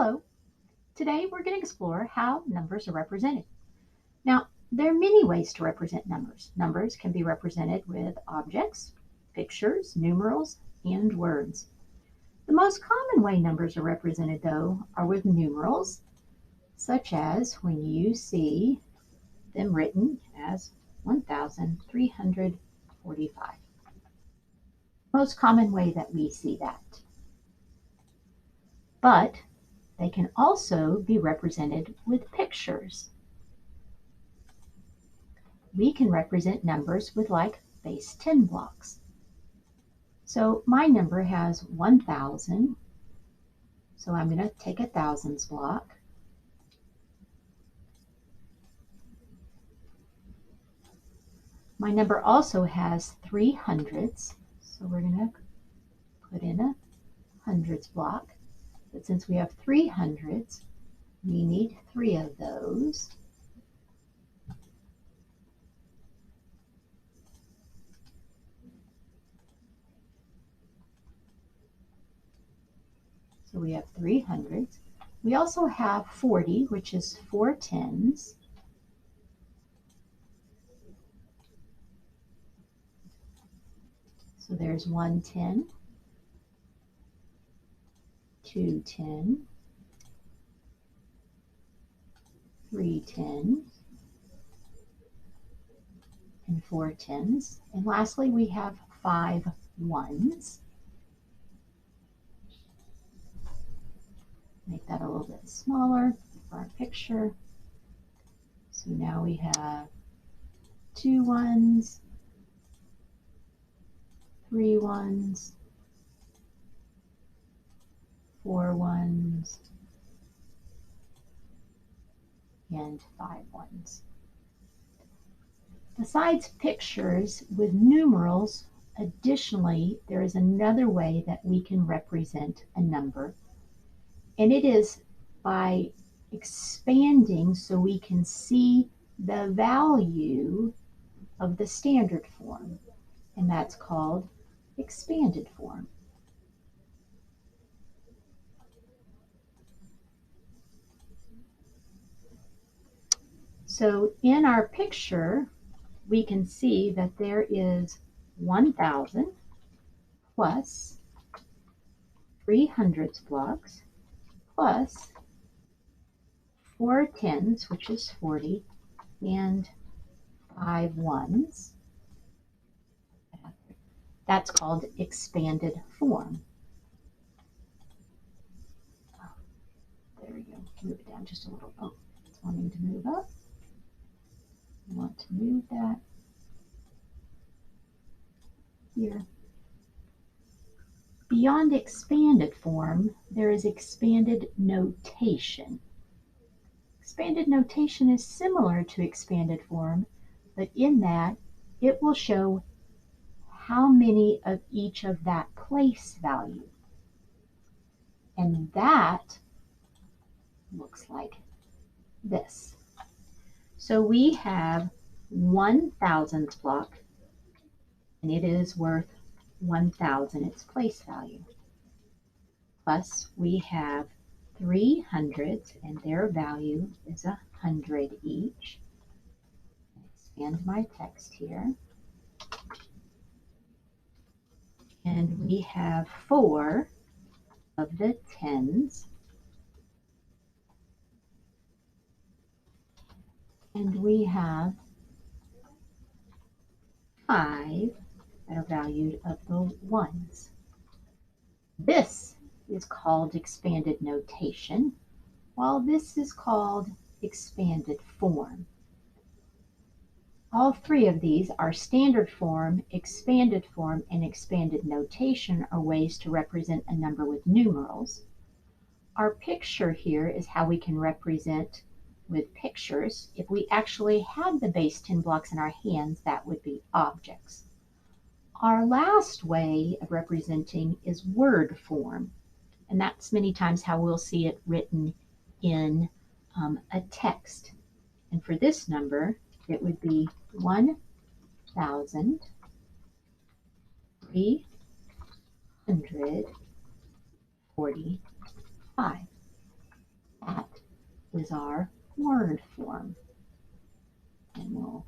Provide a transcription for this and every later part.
Hello, today we're going to explore how numbers are represented. Now, there are many ways to represent numbers. Numbers can be represented with objects, pictures, numerals, and words. The most common way numbers are represented, though, are with numerals, such as when you see them written as 1,345. Most common way that we see that. But they can also be represented with pictures. We can represent numbers with like base 10 blocks. So my number has 1,000. So I'm going to take a thousands block. My number also has 3 hundreds. So we're going to put in a hundreds block. But since we have 3 hundreds, we need 3 of those. So we have 3 hundreds. We also have 40, which is 4 tens. So there's 1 10, 2 10, 3 10, and 4 tens. And lastly, we have 5 ones. Make that a little bit smaller for our picture. So now we have 2 ones, 3 ones, 4 ones, and 5 ones. Besides pictures with numerals, additionally, there is another way that we can represent a number, and it is by expanding so we can see the value of the standard form, and that's called expanded form. So in our picture, we can see that there is 1,000 plus 3 hundredths blocks plus 4 tens, which is 40, and 5 ones. That's called expanded form. There we go. Move it down just a little. Oh, it's wanting to move up. We want to move that here. Beyond expanded form, there is expanded notation. Expanded notation is similar to expanded form, but in that it will show how many of each of that place value. And that looks like this. So we have 1 thousandths block, and it is worth 1,000, its place value. Plus we have 3 hundredths, and their value is 100 each. Expand my text here. And we have 4 of the tens. And we have 5 that are valued of the ones. This is called expanded notation, while this is called expanded form. All 3 of these are standard form, expanded form, and expanded notation are ways to represent a number with numerals. Our picture here is how we can represent with pictures. If we actually had the base 10 blocks in our hands, that would be objects. Our last way of representing is word form, and that's many times how we'll see it written in a text. And for this number, it would be 1,345. is our word form. And we'll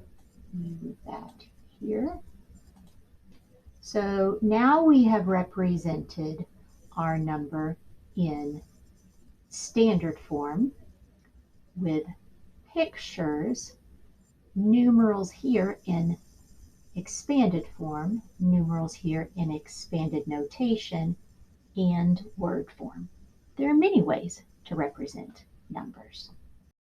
move that here. So now we have represented our number in standard form with pictures, numerals here in expanded form, numerals here in expanded notation, and word form. There are many ways to represent numbers.